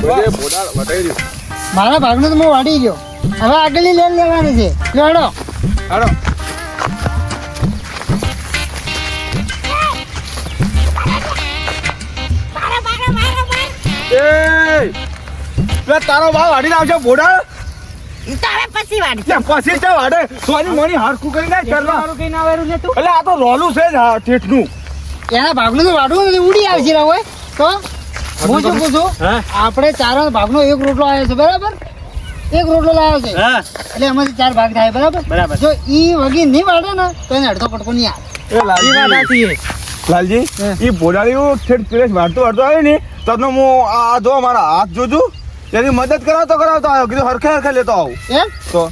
મારા ભાગનું તો હું વાડી ગયો. હવે આગળની લેન લેવાની છે. લેડો હાલો. તારો ભાવ વાડી આવશે બોડા પછી વાડે સોની મોની હારકું કરી નાખ કરવા કઈ ના વેરું છે તું. એટલે આ તો રોલું છે જ હા ઠેઠનું. એના ભાગનું તો વાડવું નથી, ઉડી આવશે રે હોય તો. હું શું પૂછું, આપણે ચાર ભાગનો એક રોટલો આવ્યો છે બરાબર, એક રોટલો લાવ્યો છે એટલે એમાંથી 4 ભાગ થાય બરાબર. જો ઈ વગી નહીં વાળે ને તો એને અડધો કટકો નહીં આવે. લાલજી એ બોડાળી ઠેઠ પેલે વાળતો આવે ને તમને હું આ જો મારા હાથ જોજો એની મદદ કરાવતો આવ્યો કીધું હરખે લેતો આવું એમ તો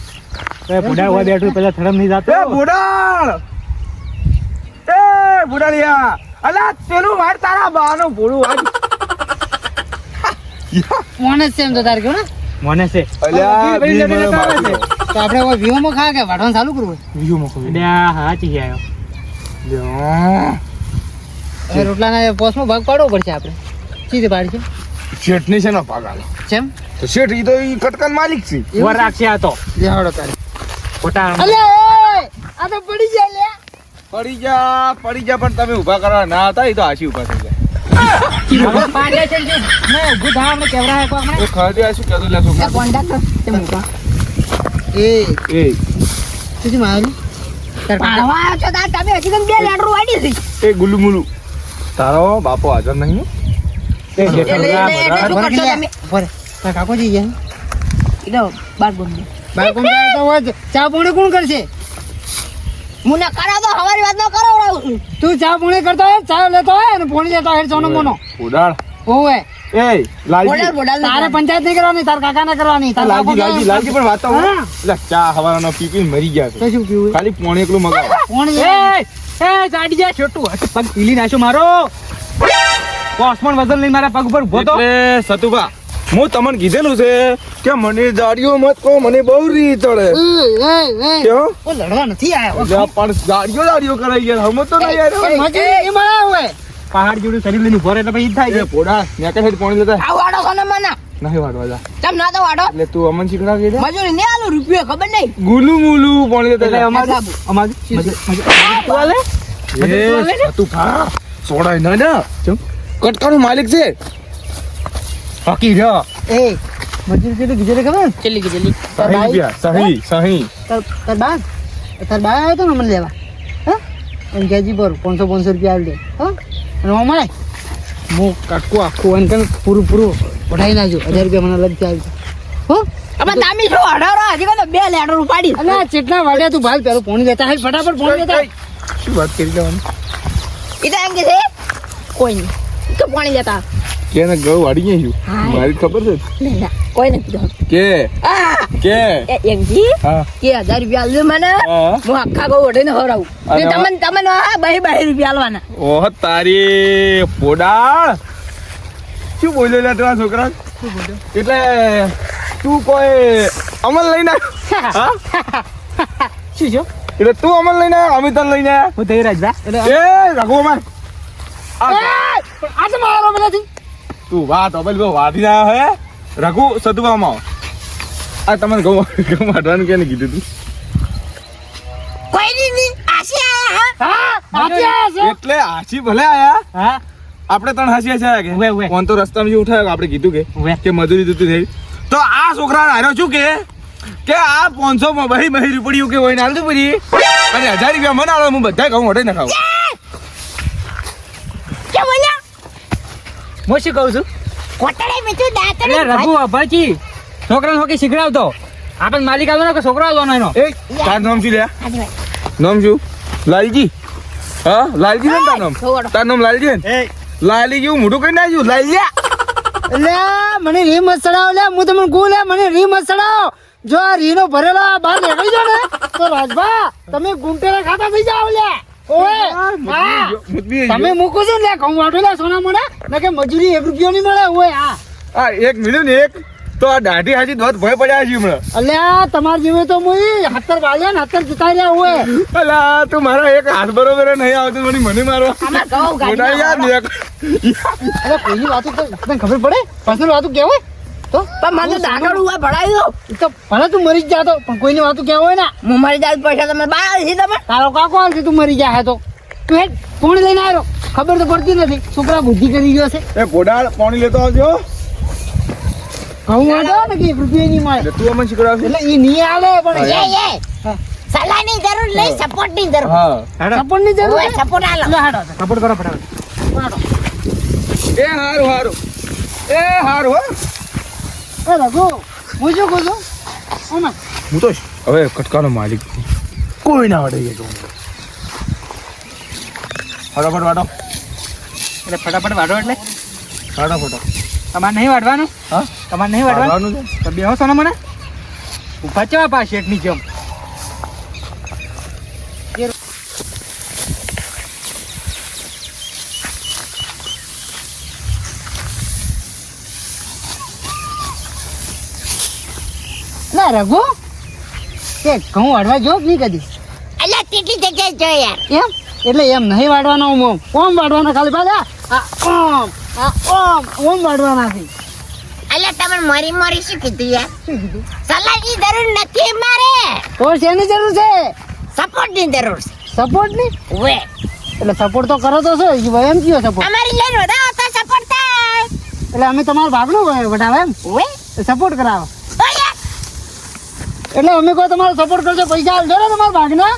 બુડા હોય બેઠું પેલા થરમ નહીં જાતો. બુડાળિયા અલા પેલું વાર તારા બાનું બોલું આજ મોને છે એમ તો તારે કેવું ને મને છે અલ્યા તો આપણે કોઈ વ્યૂ માં ખા કે વાઢવાનું ચાલુ કરવું વ્યૂ માં હાચી આવ્યો રોટલાના પોસ્ટમાં ભાગ પાડવો પડશે આપણે. સીધે પાડ છે શેઠની છે ને પાગાલો કેમ તો શેઠ ઈ તો ઈ કટકાન માલિક છે વર રાખશે આ તો લેહાડો તારે ખોટા અલે આ તો પડી જાય લે પડી જા પણ તમે ઊભા કરવા ના હતા ઈ તો આશી ઊભા થઈ જાય પાડે છે ને ઊભું થા અમે કેવરા હે કો આપણે એ ખાડી આ શું કહેતો લે છોકરા કોન્ટેક્ટ તે મૂકા એ તુજી મારી પાડવા આવ્યો છો તા તમે હજી તમે 2 લેટરો વાડી છે એ ગુલ્લુ મુલ્લુ તારો બાપો હાજર નહીં કાકોજી ગયા બાર તો હોય ચા પોણી કોણ કરશે? મુને કરાવ તો હવારી વાત ન કરાવડાવું છું. તું ચા પોણી કરતો હોય, ચા લેતો હોય અને પોણી લેતો હોય સોનો મોનો ઉડાડ ઓવે એ લાલજી તારે પંચાયત નહીં કરવાની, તાર કાકા ને કરવાની. લાલજી પણ વાત એટલે ચા હવારાનો પી મરી ગયા છે. શું પીવું? ખાલી પોણી એકલું મગાવ પોણી એ ચાડી જાય છોટું પગ પીલી નાખ્યો મારો કોસ્મન વજન લઈને મારા પગ ઉપર ઉભો તો. એટલે સતુભા હું તમને કીધેલું છે કે મને દાડીઓ મત કહો, મને બહુ રી ચડે. કેવો? ઓ લડવા નથી આવ્યો પણ દાડીઓ કરાઈ ગયા હમ તો નહીં યાર. મજૂરી એ મળે હોય પહાડ જેવું શરીર લઈને ઉભો રહે એટલે પછી થાય એ પોડા નેકા સાઈડ પાણી લેતા આ વાડો કોને મને નહીં વાડવા જા. તમ ના તો વાડો એટલે તું અમન શીખડાવી દે. મજૂરી ને આલો રૂપિયો ખબર નહીં. ગુલુ મુલુ પાણી લેતા એટલે અમાર તું ખા સોડાય ના ના કટકાનું માલિક છે ફકીર એ મજૂરી કેટલી ગીજે ખબર ચલી ગઈ જલ્દી. સહી તાર બા આવ્યો તો ને મને લેવા હા એમ કેજી પર 500 રૂપિયા આવી દે હા અને મળે હું કાટકો આખું અને પૂરું પઢાઈ નાખજો 1000 રૂપિયા મને લગતી આવી હો હવે તમે શું અઢારો હજી તો 2 લેટર ઉપાડી. અલે ચેટલા વાડ્યા તું ભાઈ પેલો પોણી લેતા હે ફટાફટ પોણી લેતા. શું વાત કરી જવાનું ઈ તો એમ કે છે કોઈ નહીં તો પાણી લેતા કે ને ગૌ વાડી ગઈ છું મારી ખબર છે ના કોઈ નથી કીધું કે એમ જી હા કે 1000 રૂપિયા આલજો મને હા. હું આખા ગૌ ઓઢીને ખવડાવું ને તમને 22 રૂપિયા આલવાના. ઓહ તારી પોડાળ શું બોલ્યો લે તારા છોકરા એટલે તું કોઈ અમલ લઈને હા શું છો એટલે તું અમલ લઈને અમે તને લઈને હું થઈ રાજભા એટલે એ રઘુમાન આ તો મારો પેલાથી તું વાત અબલ બહુ વાટી ના હે રઘુ સતુબામાં આ તમને ગૌ વાટવાનું કે કીધું તું કોઈ નહીં આશી આયા હા સાચી આ છે એટલે હાસી ભલે આયા હા આપણે ત્રણ હાસી આયા કે ઉવે. ફોન તો રસ્તામાં જે ઉઠાયો આપણે કીધું ઉવે. કે મજૂરી જતી થઈ તો આ છોકરા હાર્યો શું કે આ 500 માં બહી રૂપિયા કે હોય ને હાલતું પડી અને 1000 રૂપિયા મને આલો હું બધા ઘઉં હટે ના ખાવ કે બોલ્યા હું શું કહું છું કોટડે મેચું દાંત એટલે રઘુ અભાજી છોકરાને હોકી શીખડાવતો આપણે માલિક આવ્યો કે છોકરો આવવાનો એનો એ તાર નામ શું લે નામ શું લાલજી હા લાલજી ને તાર નામ લાલજી ને લાલી જેવું મોઢું કરી નાખ્યું લાલ્યા એટલે મને રી મત ચડાવ લે હું તમને કહું લે મને રી મત ચડાવ જો આ રીનો ભરેલો બહાર નીકળી જાવ ને તો રાજભા તમે ગુંટેલા ખાતા થઈ જાવ લે ઓય હા તમે મૂકો છો લે ઘઉં વાટો લે સોના મોડા ને કે મજૂરી 1 રૂપિયો નહીં મળે ઓય હા આ એક મિનિટ ને એક તો આ દાઢી હાજી દોત ભય પડ્યા છે હમણાં અલ્યા તમાર જેવે તો મુઈ 70 વાલ્યા ને 70 જતા રહ્યા ઓય અલા તું મારા એક હાથ બરોબર નહીં આવતું મને મારવા આમાં ઘઉં ગાડી મોટા યાર ને અરે કોઈની વાતો તને ખબર પડે પર્સનલ વાતો કેવું તો પણ મને દાડો ઉવા ભરાયો એ તો ભલે તું મરી જ જાતો પણ કોઈની વાતું કેવું હોય ને હું મારી જાત પૈસા તમે બહાર છે તમે તારો કાકો હાલથી તું મરી જાય તો તું હેડ પોણી લઈને આવ્યો ખબર તો પડતી નથી છોકરા બુદ્ધિ કરી ગયો છે એ ઘોડા પાણી લેતો આવજો ઘઉં વાળો ને કે 1 રૂપિયા નહીં મળે એટલે તું અમને શીખડાવશે એટલે એ નહીં આલે પણ એ સલાહની જરૂર નહીં સપોર્ટની જરૂર હા સપોર્ટ ની જરૂર ઓય સપોર્ટ આલો એટલે હાડો સપોર્ટ કરો ફટાફટ એ હારું હારું એ હારું હો એ રઘુ હું શું કહું છું ઓમાં હું તો હવે કટકાનો માલિક કોઈ ના વડે ગયો ફટાફટ વાટો એટલે ફટાફટ વાળો એટલે ફટાફટ તમારે નહીં વાળવાનું હા તમારે નહીં વાળવાનું વાટવાનું છે તો બેહો છો ને મને ઉભા ચવા પા શેઠની જેમ ના રઘુ તે ઘઉં વાળવા જો નહીં કદી અલ્યા કેટલી જગ્યાએ જો યાર એમ એટલે એમ નહીં વાળવાનો ઓમ વાળવાનો ખાલી બાલે ઓમ વાળવાના છે અલ્યા તમે મારી મારી શું કીધું યાર શું કીધું સલાહની જરૂર નથી મારે તો શેની જરૂર છે સપોર્ટની જરૂર છે સપોર્ટ ની ઓય એટલે સપોર્ટ તો કરો તો છો એમ કયો સપોર્ટ અમારી લઈને વધાવો તો સપોર્ટ થાય એટલે અમે તમારો ભાગનો વટાવે એમ ઓય સપોર્ટ કરાવો ઓય એટલે અમે કોઈ તમારો સપોર્ટ કરજો પૈસા આલજો ને તમારા ભાગના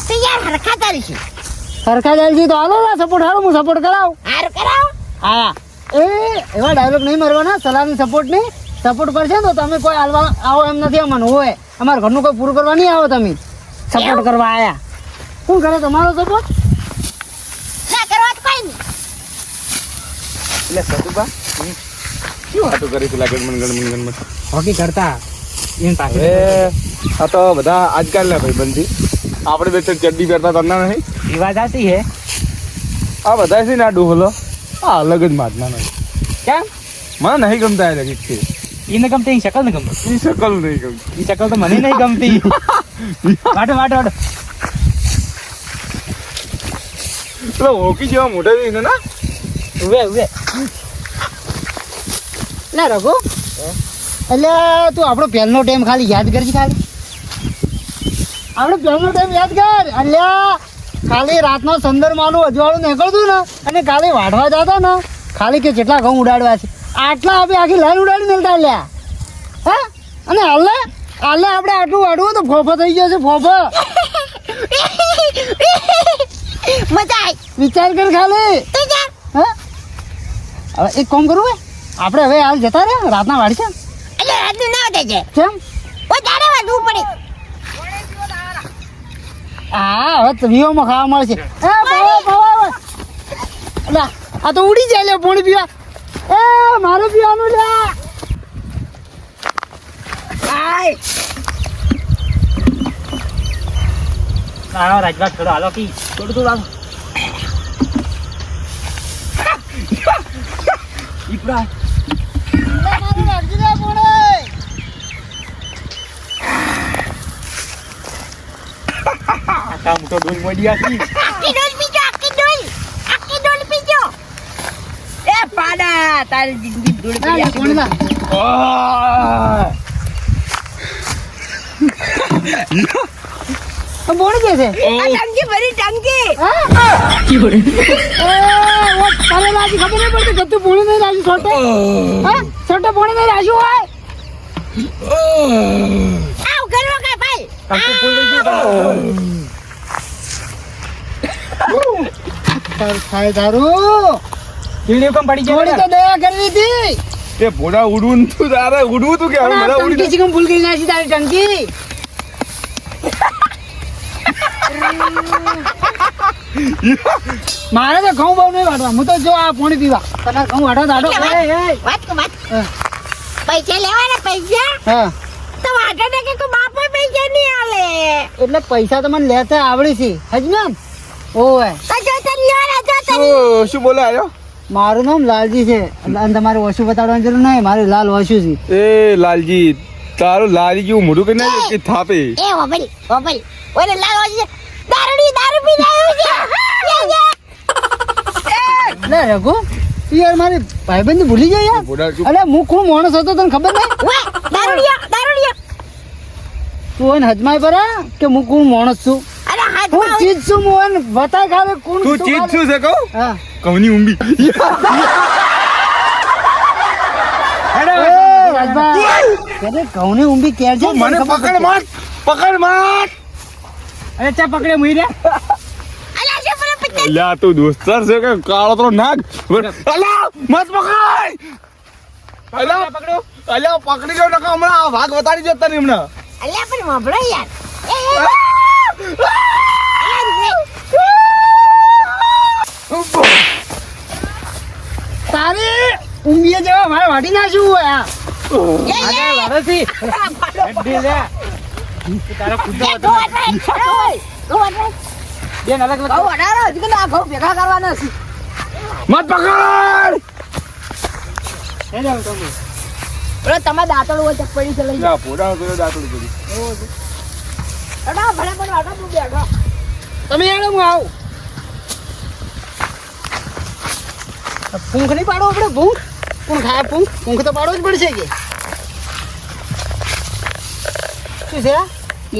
તો યાર હરખા તારી સરખા જાય છે તો હાલો ને સપોર્ટ હાલો હું સપોર્ટ કરાવું હારું કરાવો હા એ એવા ડાયલોગ નહીં મારવાના સલાહની સપોર્ટ નહીં સપોર્ટ કરશે તો તમે કોઈ હાલવા આવો એમ નથી અમને હોય અમારા ઘરનું કોઈ પૂરું કરવા નહીં આવો તમે સપોર્ટ કરવા આયા શું કરે તમારો સપોર્ટ ના કરવા તો કોઈ નહીં એટલે સતુભા શું વાતો કરી પેલા ગણમન હોકી કરતા એમ પાસે હવે આ તો બધા આજકાલના ભાઈબંધી આપણે બે ચડ્ડી પહેરતા તમને નહીં એ વાત આતી હે આ બધા છે ને આ ડોહલો આ અલગ જ મારના નહીં કેમ મને નહીં ગમતા એ લગી છે એને ગમતી એ શકલ ને ગમતી એ શકલ નહીં ગમતી એ શકલ તો મને નહીં ગમતી વાટો વાટો વાટો પેલો હોકી જેવા મોટા છે ને ના ઉવે ઉવે લે રઘુ એટલે તું આપણો પહેલનો ટાઈમ ખાલી યાદ કરજે ખાલી આપણો પહેલનો ટાઈમ યાદ કર અલ્યા ખાલી રાતનો સંદરમાનું અજવાળું નીકળતું ને અને કાલે વાઢવા જતા ને ખાલી કે જેટલા ઘઉં ઉડાડવા છે આટલા આપણે આખી લાઈન ઉડાડી મેળતા લ્યા હા અને હાલે આપણે આટલું વાઢવું તો ફોફો થઈ ગયો છે ફોફો મજા આવી વિચાર કર ખાલી તો જા હા હવે એક કામ કરવું હે આપણે હવે હાલ જતા રે રાતના વાડી છે એટલે રાજનું ના દેજે કેમ ઓ જાડે વાડવું પડે હા હવે વિયોમાં ખાવા મળશે એ ભાવા એટલે આ તો ઉડી જાય લે પાણી પીવા એ મારું પીવાનું લે આય હાલો રાજભાત થોડો હાલો કી થોડું થોડું આમ ઈપડા આટા મોટો ડોલ મોડિયા કી આખી ડોલ પીજો આખી ડોલ પીજો એ પાડા તારી જિંદગી ડોલ પી કોણ ના બોલ કે છે આ ટંકી ભરી ટંકી તારે લાજી ખબર નહીં પડતી કે તું પોણી નહીં રાજી છોટે હા છોટે પોણી નહીં રાજી હોય આવ ઘરનો કા ભાઈ કંકુ ફૂલ લઈ ગયો થાય તારું કીડી કમ પડી થોડી તો દયા કરવી હતી એ ભોળા ઉડવું તું તારે ઉડવું તું કે હવે બધા ઉડી ટંકી કમ ભૂલ કરી નાખી તારી ટંકી મારે તો ઘઉં બહુ નહીં વાટવા હું તો જો આ પાણી પીવા તને ઘઉં વાટવા દાડો વાત કો વાત પૈસા લેવાના પૈસા હા તો વાટો ને કે તું બાપો પૈસા નહીં આલે એટલે પૈસા તો મને લેતા આવડી છે હજમેન ઓય તો જો તને લેવાના જો તને શું બોલે આવ્યો મારું નામ લાલજી છે અને તમારે ઓછું બતાડવાની જરૂર નહીં મારું લાલ ઓછું છે એ લાલજી તારું લાલી જેવું મોઢું કે ના કે થાપે એ વબલ ઓરે લાવો છે દારૂ પી રહ્યો છે લે રઘુ યાર મારી ભાઈબંધ ભૂલી જાય યાર. ભૂડા ચૂપ. અરે હું કોણ માણસ હતો તને ખબર નહીં? ઓય દારૂડિયા તું એને હજમાય પરા કે હું કોણ માણસ છું? અરે હાથ હું ચીજ છું હું એને બતાય ખાલી કોણ તું છું ચીજ ખાલી. શું છે કહું? હા. કવની ઊંબી. એ રાજભા અરે ઘઉંની ઊંબી કેર છે તું મને પકડ માર. પકડ માર. અરે ચા પકડે મુઈ રે. અલા છે પેલો પિત્તર અલ્યા તું દોસ્તર છે કે કાળો તો નાગ. અલ્યા મત પકડ. અલ્યા પકડો. અલ્યા પકડી ગયો નકા હમણાં આ ભાગ વતાડી જતા ને હમણાં. અલ્યા પણ વાપરો યાર તારી ઊંબીએ જેવા મારે વાટી નાખ્યું હોય આ. મત પકડ. તમારે દાંતણ હોય ચપડી છે લઈ લા પોડા તો દાંતડું કરી. જાઓ ભલે પણ વાટો તું બેઠો તમે યાર હું આવું. પૂંખ નહીં પાડો આપણે પૂંખ કોણ ખાય પૂંખ પૂંખ તો પાડવો જ પડશે કે શું છે?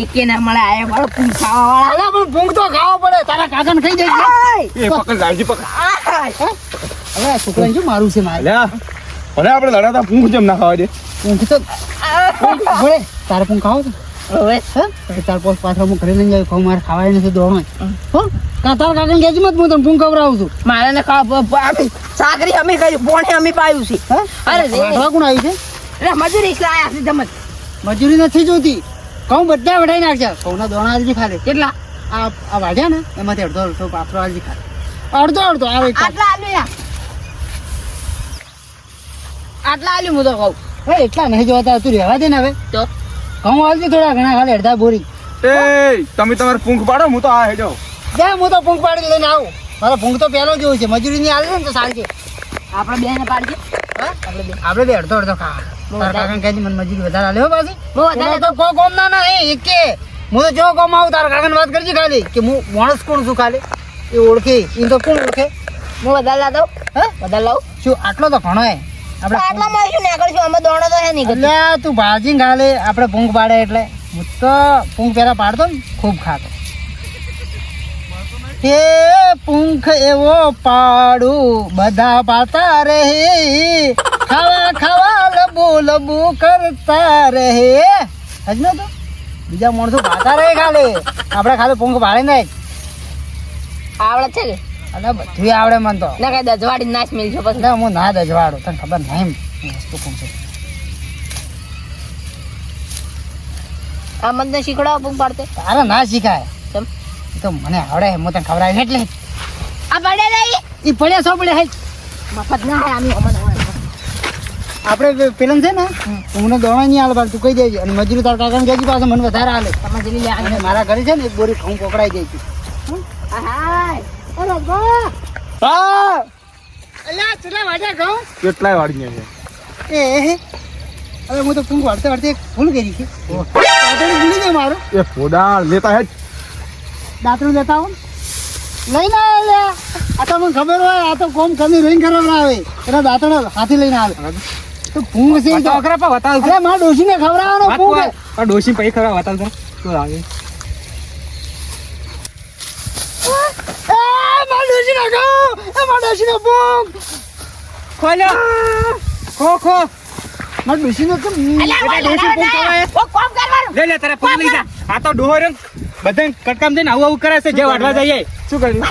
એકે ના મળે આયા મારો પૂંછ ખાવા વાળા અલા પણ પૂંખ તો ખાવો પડે તારા કાકાને ખાઈ જાય એ પકડ લાલજી પકડ. હવે છોકરાને શું મારું છે મારે અલ્યા ભલે આપણે લડાતા પૂંખ જેમ ના ખાવા દે. પૂંખ તો પૂંખ ભલે તારે પૂંખ ખાવો છે હવે હા તાર પોસ પાછળ હું ઘરે લઈને જાય ખાવ મારે ખાવાય નથી દોડો હો તારા કાકાને કહેજે મત હું તને પૂંખ ખવડાવું છું મારે ને સાકરી અમે કર્યું પોણે અમે પાયું છે હા અરે રે. વાઢવા કોણ આવી છે એટલે મજૂરી એટલે આયા છે જમત મજૂરી નથી જોતી ઘઉં બધા વઢાઈ નાખશે ઘઉંના દોણા આલજી ખાલે કેટલા આ વાઢ્યા ને એમાંથી અડધો અડધો પાથરો આલજી ખાલે અડધો અડધો આવે એક પાથરો. આટલા આલ્યું યાર આટલા આલ્યું હું તો કહું હવે એટલા નહીં જોતા તું રહેવા દે ને હવે તો ઘઉં આલજી થોડા ઘણા ખાલી અડધા બોરી એ તમે તમારે પૂંખ પાડો હું તો આ હેડો. જા હું તો પૂંખ પાડી લઈને આવું મારો પૂંખ તો પહેલો જ હોય છે મજૂરી ની આલે ને તો સારી છે આપણે બે ને પાડજે હા આપણે બે અડધો અડધો ખાવા તારા કાકાને કહેજે મને મજૂરી વધારે આલે હો પાછી બહુ વધારે તો કોઈ કોમ ના નહીં એકે હું તો જો કોમ આવું તારા કાકાને વાત કરજે ખાલી કે હું માણસ કોણ છું ખાલી એ ઓળખે એ તો કોણ ઓળખે હું વધારે લાવ દઉં હા વધારે લાવ શું આટલો તો ઘણો હે આપણે આટલા માં શું નીકળ છું અમે દોડો તો હે નહીં એટલે તું ભાજી ખાલે આપણે પૂંખ પાડે એટલે હું તો પૂંખ પેલા પાડતો ને ખૂબ ખાતો હે પૂંખ એવો પાડું બધા પાડતા રહે ખાવા ખાવા લબુ લબુ કરતા રહે હજનો તો બીજા માણસો પાડતા રહે ખાલે આપણે ખાલી પૂંખ પાડે નહીં આવડે છે કે એટલે બધું આવડે મને તો ના કઈ દજવાડી નાચ મિલ છે પછી એટલે હું ના દજવાડું તને ખબર નહીં વસ્તુ કોણ છે આ મને શીખડાવો પૂંખ પાડતે તારે ના શીખાય કેમ એ તો મને આવડે હું તને ખવડાવે એટલે આ પડે નહીં એ પડ્યા સો પડ્યા હે મફત ના હે આમી અમને આપણે પેલન છે ને મને દોણા નહીં હાલ તું કહી દેજે અને મજૂરી તારા કાકાને કહેજે પાછો મને વધારે હાલે તમે જલી લે અને મારા ઘરે છે ને એક બોરી ઘઉં પકડાઈ જાય છે હાય અરે વાહ હા અલ્યા ચલા વાજા ઘઉં કેટલાય વાળી છે. એ હવે હું તો પૂંખ વાળતે વાળતે એક ભૂલ કરી છે દાંતણ ભૂલી જાય મારું એ પોડા લેતા હેડ. દાંતણ લેતા આવો લઈને આવ્યા આ તો મને ખબર હોય આ તો કોમ કમી રહીને ખરાબ આવે એના દાંતણ હાથી લઈને આવે તો ભૂંગ છે ઈ તો અરે મારા ડોશીને ખવડાવવાનો ભૂંગ ડોસી પૈ ખરા વાતા તો શું લાગે એ મારા ડોશીને ખાઓ એ મારા ડોશીને ભૂંગ ખોલ્યો ખો ખો મારા ડોશીને કેમ ઓ કોમ કરવાનું લે લે તારે પગ લઈ જા આ તો ડોહર બધા કટકામ થઈને આવું આવું કરે છે જે વાટવા જઈએ શું કર્યું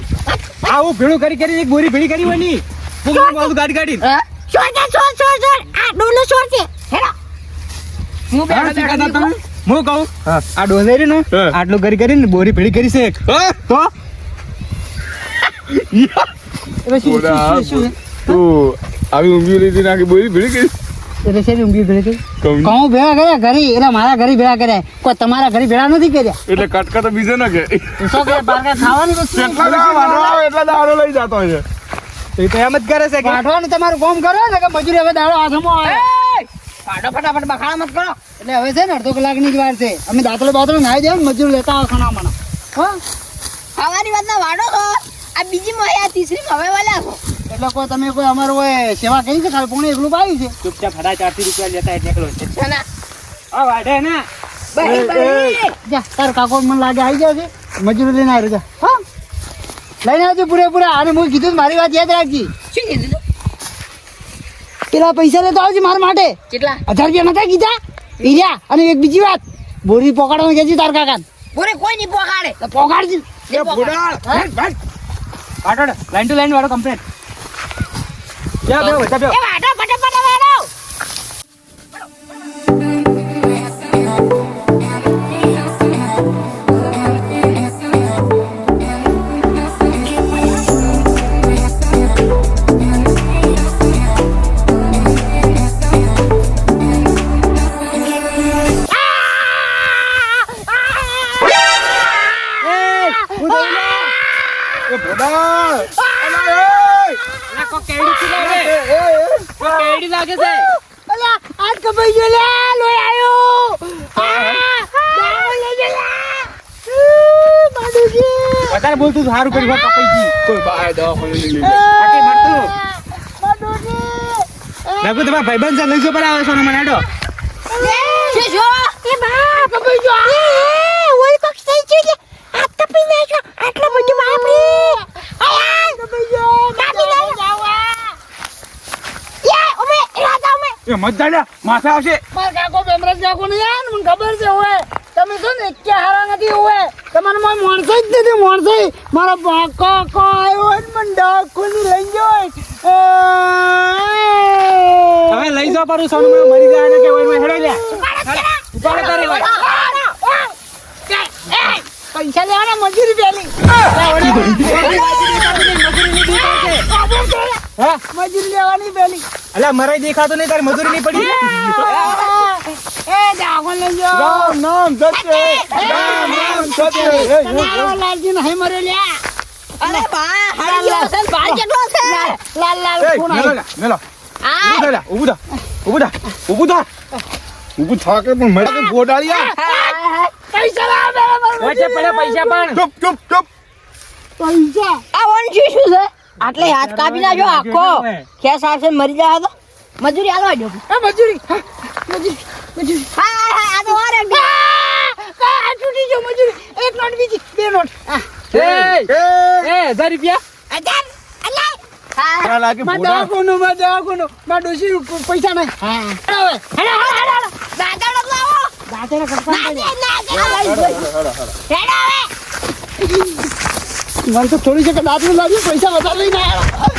આવું ભેળું કરી એક બોરી ભેળી કરી હોય ની બધું ગાડી ગાડી છોડ આ ડોલો છોડ છે હેડો હું કહું હા. આ ડોઝ ને હા. આટલું કરી કરીને બોરી ભેળી કરી છે એક. હા? તો એટલે શું પોડા, શું તું આવી ઊંઘી લીધી નાખી બોલી ભીડી ગઈ. એટલે શેની ઊંઘી ભેળી કરી કહું. કહું ભેળા કર્યા ઘરી એટલે મારા ઘરે ભેળા કર્યા કોઈ તમારા ઘરે ભેળા નથી કર્યા એટલે કટકા તો બીજે ના કે શું કે પારકા ખાવાની વસ્તુ જેટલા દાડા વાળવા આવે એટલા દાડો લઈ જતો હોય છે. તો એ તો એમ જ કરે છે કે કાઢવાનું તમારું કામ કરો ને કે મજૂરી હવે દાડો હાથમાં આવે પાડો ફટાફટ બખાડા મત કરો એટલે હવે છે ને અડધો કલાકની જ વાર છે અમે દાંતલો બાતલો નાઈ જાય મજૂર લેતા આવો ખાના મને હા ખાવાની વાત ના વાડો છો આ બીજી માં આ તીસરી માં હવે વાલા છો એટલે કોઈ તમે કોઈ અમારું હોય સેવા કરી છે ખાલી પોણી એકલું પાયું છે ચૂપચાપ હડા 400 રૂપિયા લેતા એટલે એકલો છે છે ને આ વાઢે ના બહી બહી જા તાર કાકો મને લાગે આવી જાય છે મજૂરી લઈને આવી જા હા લઈને આવજો પૂરેપૂરા અને હું કીધું મારી વાત યાદ રાખજી શું કીધું તું? પેલા પૈસા લેતો આવજે મારા માટે કેટલા 1000 રૂપિયા નતા કીધા ઈર્યા અને એક બીજી વાત બોરી પોકાડવાનું કહેજે તાર કાકા બોરે કોઈ નહીં પોકાડે તો પોકાડજે લે પોકાડ. કાટોડ લાઈન ટુ લાઈન વાળો કમ્પ્લીટ જા બેવ જા બેવ એ વાડો ફટાફટ વાડો એ ભોડા અલા અલા કો કેડી ચલાવે કો કેડી લાગે છે અલા આજ કપાઈ ગયો લે લોહી આવ્યો દાવ લઈ ગયેલા બાડુજી વધારે બોલતું તો સારું કર્યું કપાઈ ગઈ કોઈ બાય દવાખાને લઈ લે આકે મારતું બાડુજી લાગુ તમારા ભાઈબંધ છે લઈ જો પર આવે સોનો મને આડો છે જો એ બા કપાઈ ગયો ઓય પક્ષ થઈ ગયો આ કપી નાખ્યો આટલો બધો બાપરે આયા કપાઈ ગયો કાપી નાખ્યો યે ઓમે રાજા ઓમે એ મત દાડા માથા આવશે માર કાકો બેમરાજ કાકો ને યાર મને ખબર છે હોય તમે છો ને કે હારા નથી હોય તમારે મારે માણસો જ નથી માણસો મારો બાકો કો આવ્યો ને મને ડાકુની લઈ ગયો હવે લઈ જાવ પારું સોનો મને મરી જાય ને કે ઓય હેડો લે ઉપાડો તારે હોય પૈસા લેવાના મજૂરી પેલી હા મજૂરી લેવાની પેલી અલા મરાઈ દેખાતો નહીં તારી મજૂરી નહીં પડી એ ડાકો લઈ ગયો રામ નામ સત્ય રામ નામ સત્ય તમારો લાલજી નહીં મરે લ્યા અરે બા હારી ગયો છે બાર કેટલો છે લાલ લાલ એ કોણ મેલો આવ્યું? મેલો આ ઊભું થા ઊભું થા ઊભું થા ઊભું થા કે પણ મરે કે ગોડાળિયા પૈસા લાવ પેલા મારા વચ્ચે પડે પૈસા પણ ચૂપ ચૂપ ચૂપ પૈસા આ વંશી શું છે આટલે હાથ કાપી નાખ્યો આખો ખેસ આવશે મરી જાય તો મજૂરી આલો દો એ મજૂરી હા, મજૂરી મજૂરી હા હા આ તો વારે આ છૂટી ગયો મજૂરી એક નોટ બીજી બે નોટ એ 1000 રૂપિયા અજાન અલા હા આ લાગે માં ભોડા દવાખાનું માં ડોશી પૈસા નહીં હા હવે હેડો હેડો દાદાડો લાવો દાંતેને કટકામ કરી હેડો હવે મને તો થોડી છે કે દાંતનું લાવ્યું પૈસા વધારે લઈને આવ્યા